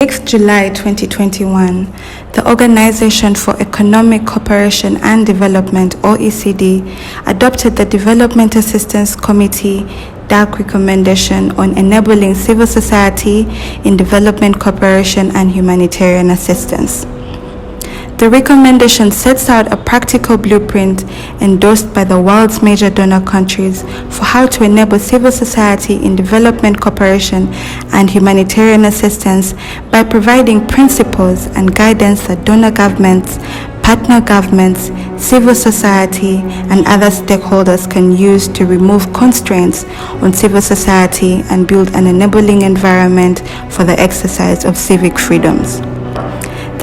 6th July 2021, the Organization for Economic Cooperation and Development, OECD, adopted the Development Assistance Committee DAC Recommendation on enabling civil society in development cooperation and humanitarian assistance. The recommendation sets out a practical blueprint endorsed by the world's major donor countries for how to enable civil society in development cooperation and humanitarian assistance by providing principles and guidance that donor governments, partner governments, civil society, and other stakeholders can use to remove constraints on civil society and build an enabling environment for the exercise of civic freedoms.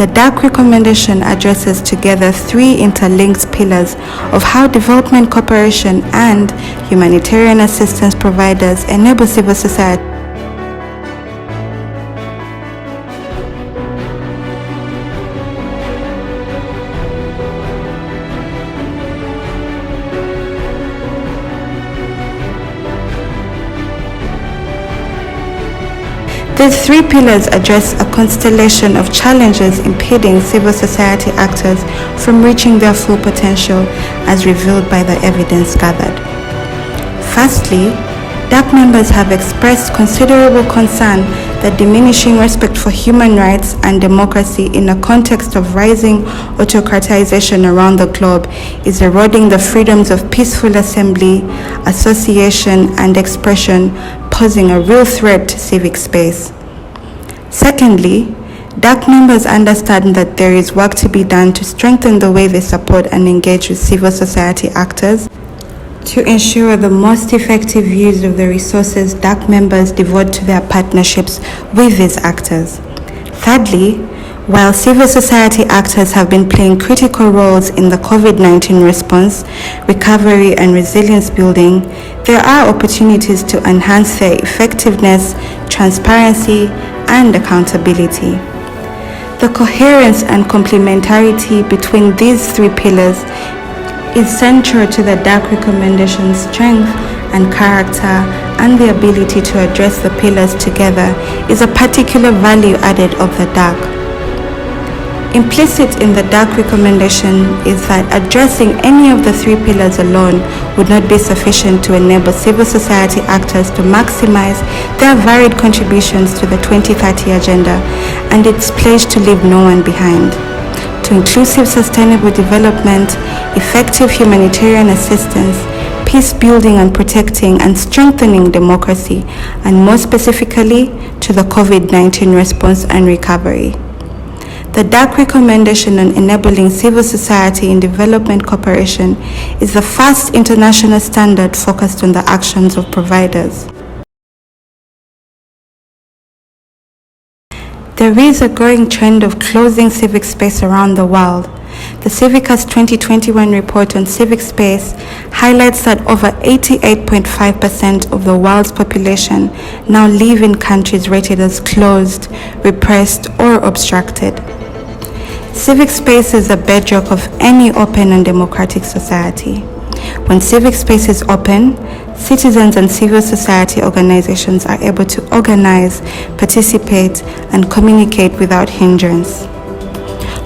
The DAC recommendation addresses together three interlinked pillars of how development cooperation and humanitarian assistance providers enable civil society. These three pillars address a constellation of challenges impeding civil society actors from reaching their full potential as revealed by the evidence gathered. Firstly, DAC members have expressed considerable concern that diminishing respect for human rights and democracy in a context of rising autocratization around the globe is eroding the freedoms of peaceful assembly, association, and expression, posing a real threat to civic space. Secondly, DAC members understand that there is work to be done to strengthen the way they support and engage with civil society actors to ensure the most effective use of the resources DAC members devote to their partnerships with these actors. Thirdly, while civil society actors have been playing critical roles in the COVID-19 response, recovery, and resilience building, there are opportunities to enhance their effectiveness, transparency, and accountability. The coherence and complementarity between these three pillars is central to the DAC recommendation's strength and character, and the ability to address the pillars together is a particular value added of the DAC. Implicit in the DAC recommendation is that addressing any of the three pillars alone would not be sufficient to enable civil society actors to maximize their varied contributions to the 2030 agenda and its pledge to leave no one behind. To inclusive sustainable development, effective humanitarian assistance, peace building and protecting and strengthening democracy, and more specifically to the COVID-19 response and recovery. The DAC recommendation on enabling civil society in development cooperation is the first international standard focused on the actions of providers. There is a growing trend of closing civic space around the world. The Civicus 2021 report on civic space highlights that over 88.5% of the world's population now live in countries rated as closed, repressed, or obstructed. Civic space is the bedrock of any open and democratic society. When civic space is open, citizens and civil society organizations are able to organize, participate, and communicate without hindrance.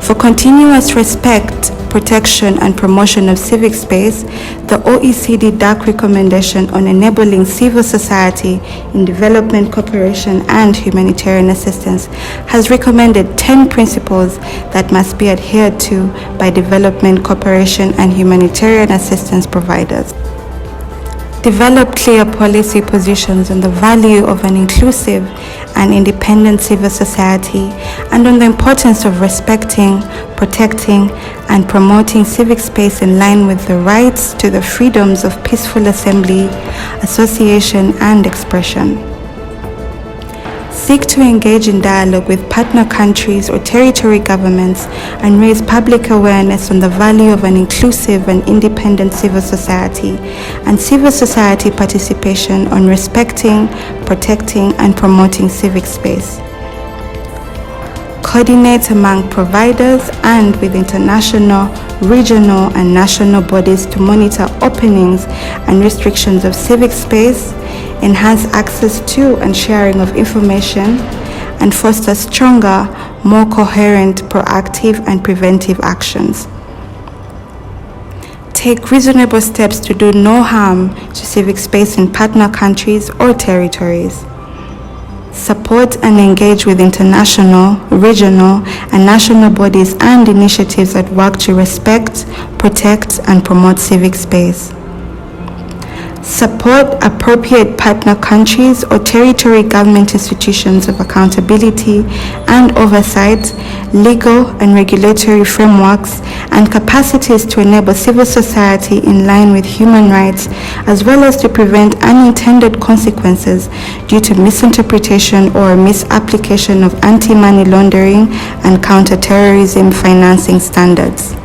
For continuous respect, protection, and promotion of civic space, the OECD DAC recommendation on enabling civil society in development cooperation and humanitarian assistance has recommended 10 principles that must be adhered to by development cooperation and humanitarian assistance providers. Develop clear policy positions on the value of an inclusive and independent civil society and on the importance of respecting, protecting, and promoting civic space in line with the rights to the freedoms of peaceful assembly, association, and expression. Seek to engage in dialogue with partner countries or territory governments and raise public awareness on the value of an inclusive and independent civil society and civil society participation on respecting, protecting, and promoting civic space. Coordinate among providers and with international, regional, and national bodies to monitor openings and restrictions of civic space, enhance access to and sharing of information, and foster stronger, more coherent, proactive, and preventive actions. Take reasonable steps to do no harm to civic space in partner countries or territories. Support and engage with international, regional, and national bodies and initiatives that work to respect, protect, and promote civic space. Support appropriate partner countries or territory government institutions of accountability and oversight, legal and regulatory frameworks, and capacities to enable civil society in line with human rights, as well as to prevent unintended consequences due to misinterpretation or misapplication of anti-money laundering and counter-terrorism financing standards.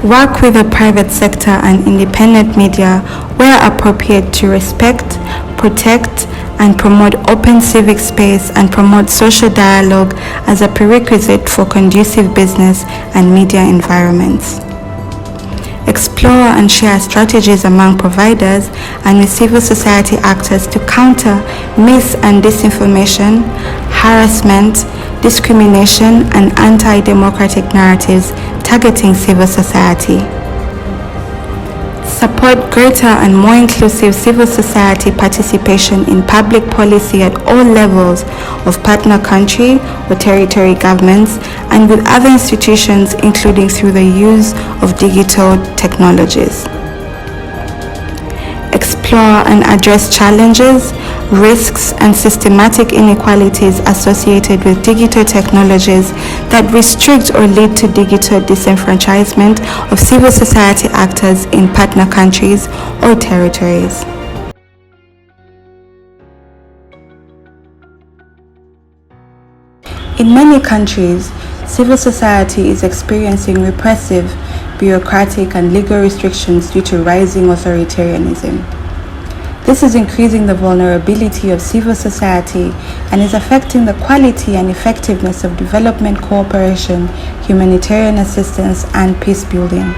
Work with the private sector and independent media where appropriate to respect, protect, and promote open civic space and promote social dialogue as a prerequisite for conducive business and media environments. Explore and share strategies among providers and with civil society actors to counter mis- and disinformation, harassment, discrimination, and anti-democratic narratives targeting civil society. Support greater and more inclusive civil society participation in public policy at all levels of partner country or territory governments and with other institutions, including through the use of digital technologies. Explore and address challenges, risks, and systematic inequalities associated with digital technologies that restrict or lead to digital disenfranchisement of civil society actors in partner countries or territories. In many countries, civil society is experiencing repressive, bureaucratic, and legal restrictions due to rising authoritarianism. This is increasing the vulnerability of civil society and is affecting the quality and effectiveness of development cooperation, humanitarian assistance, and peace building.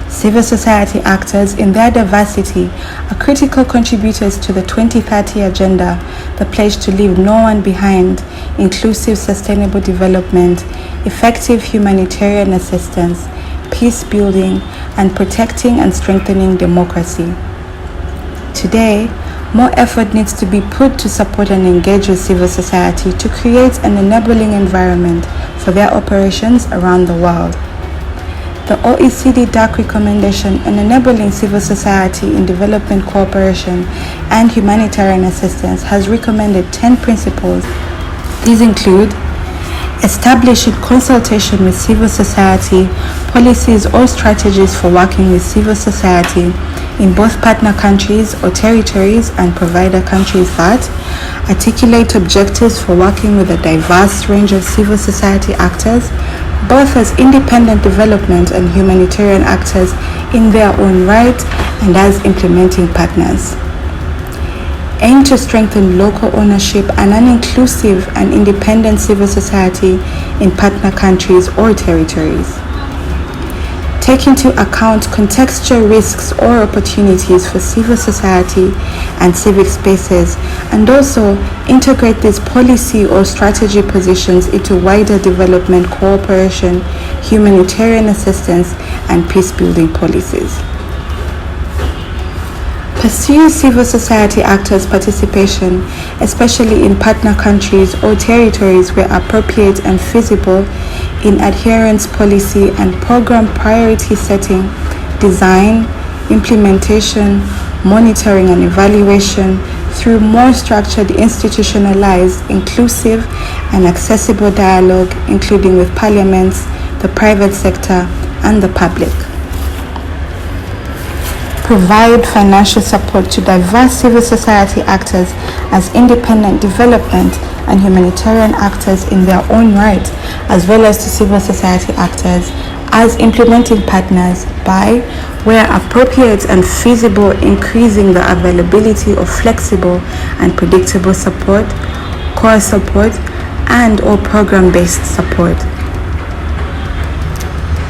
Civil society actors in their diversity are critical contributors to the 2030 Agenda, the pledge to leave no one behind, inclusive sustainable development, effective humanitarian assistance, peace building, and protecting and strengthening democracy. Today, more effort needs to be put to support and engage with civil society to create an enabling environment for their operations around the world. The OECD DAC Recommendation on enabling civil society in development cooperation and humanitarian assistance has recommended 10 principles. These include establish in consultation with civil society policies or strategies for working with civil society in both partner countries or territories and provider countries that articulate objectives for working with a diverse range of civil society actors, both as independent development and humanitarian actors in their own right and as implementing partners. Aim to strengthen local ownership and an inclusive and independent civil society in partner countries or territories. Take into account contextual risks or opportunities for civil society and civic spaces, and also integrate these policy or strategy positions into wider development cooperation, humanitarian assistance, and peace-building policies. Pursue civil society actors' participation, especially in partner countries or territories where appropriate and feasible, in adherence policy and program priority setting, design, implementation, monitoring and evaluation through more structured, institutionalized, inclusive and accessible dialogue, including with parliaments, the private sector, and the public. Provide financial support to diverse civil society actors as independent development and humanitarian actors in their own right, as well as to civil society actors as implementing partners by, where appropriate and feasible, increasing the availability of flexible and predictable support, core support, and or program-based support.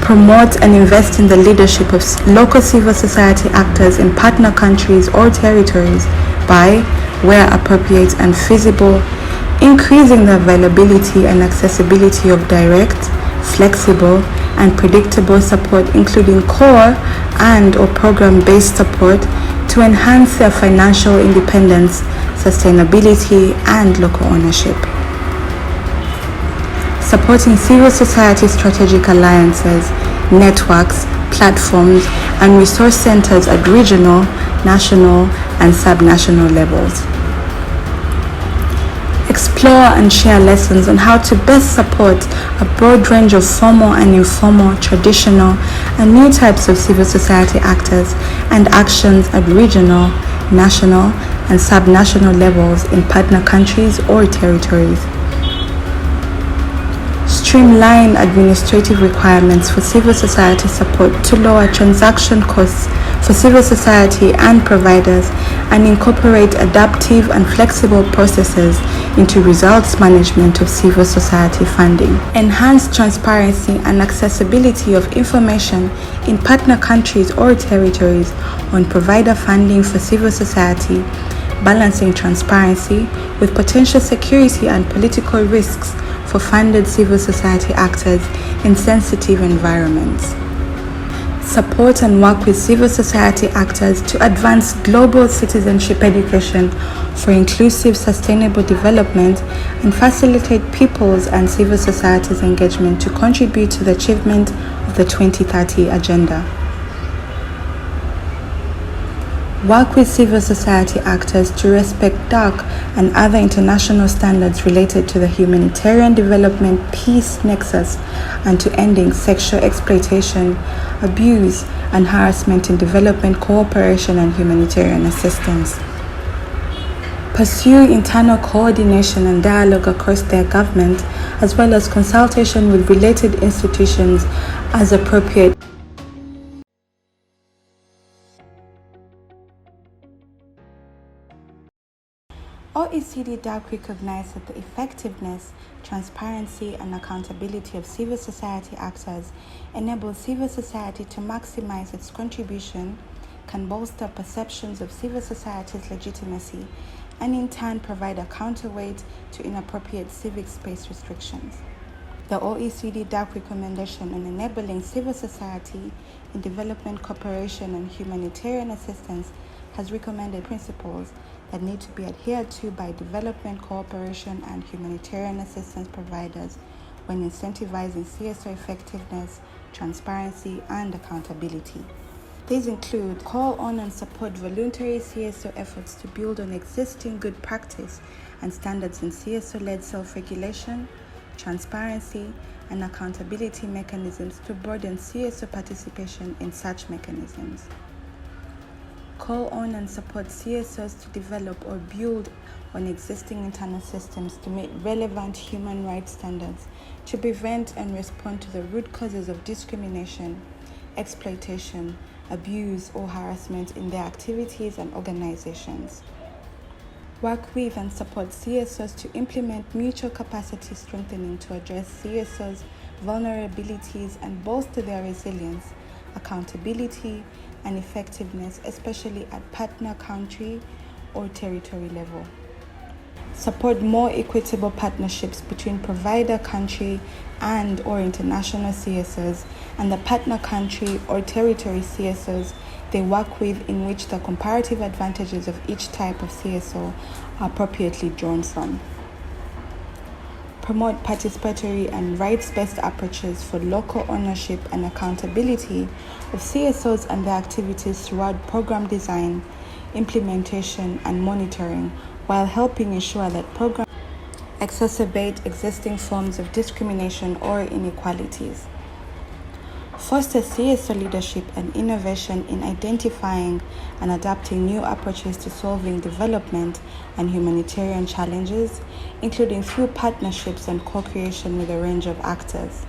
Promote and invest in the leadership of local civil society actors in partner countries or territories by, where appropriate and feasible, increasing the availability and accessibility of direct, flexible, and predictable support, including core and or program-based support to enhance their financial independence, sustainability, and local ownership. Supporting civil society strategic alliances, networks, platforms, and resource centers at regional, national, and subnational levels. Explore and share lessons on how to best support a broad range of formal and informal, traditional, and new types of civil society actors and actions at regional, national, and subnational levels in partner countries or territories. Streamline administrative requirements for civil society support to lower transaction costs for civil society and providers, and incorporate adaptive and flexible processes into results management of civil society funding. Enhance transparency and accessibility of information in partner countries or territories on provider funding for civil society, balancing transparency with potential security and political risks for funded civil society actors in sensitive environments. Support and work with civil society actors to advance global citizenship education for inclusive, sustainable development and facilitate people's and civil society's engagement to contribute to the achievement of the 2030 Agenda. Work with civil society actors to respect DAC and other international standards related to the humanitarian development peace nexus and to ending sexual exploitation, abuse, and harassment in development cooperation and humanitarian assistance. Pursue internal coordination and dialogue across their government, as well as consultation with related institutions as appropriate. OECD DAC recognized that the effectiveness, transparency, and accountability of civil society actors enable civil society to maximize its contribution, can bolster perceptions of civil society's legitimacy, and in turn provide a counterweight to inappropriate civic space restrictions. The OECD DAC Recommendation on enabling civil society in development cooperation and humanitarian assistance has recommended principles that need to be adhered to by development cooperation and humanitarian assistance providers when incentivizing CSO effectiveness, transparency, and accountability. These include call on and support voluntary CSO efforts to build on existing good practice and standards in CSO-led self-regulation, transparency, and accountability mechanisms to broaden CSO participation in such mechanisms. Call on and support CSOs to develop or build on existing internal systems to meet relevant human rights standards to prevent and respond to the root causes of discrimination, exploitation, abuse, or harassment in their activities and organizations. Work with and support CSOs to implement mutual capacity strengthening to address CSOs' vulnerabilities and bolster their resilience, accountability, and effectiveness, especially at partner country or territory level. Support more equitable partnerships between provider country and or international CSOs and the partner country or territory CSOs they work with, in which the comparative advantages of each type of CSO are appropriately drawn from. Promote participatory and rights-based approaches for local ownership and accountability of CSOs and their activities throughout program design, implementation, and monitoring, while helping ensure that programs exacerbate existing forms of discrimination or inequalities. Foster CSO leadership and innovation in identifying and adapting new approaches to solving development and humanitarian challenges, including through partnerships and co-creation with a range of actors.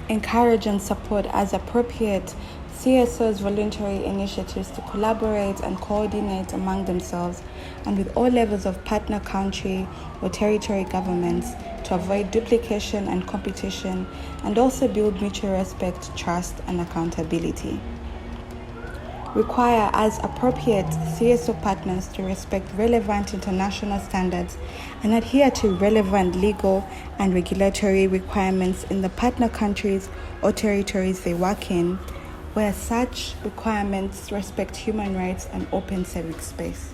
Encourage and support as appropriate CSOs' voluntary initiatives to collaborate and coordinate among themselves and with all levels of partner country or territory governments to avoid duplication and competition, and also build mutual respect, trust, and accountability. require as appropriate CSO partners to respect relevant international standards and adhere to relevant legal and regulatory requirements in the partner countries or territories they work in, where such requirements respect human rights and open civic space.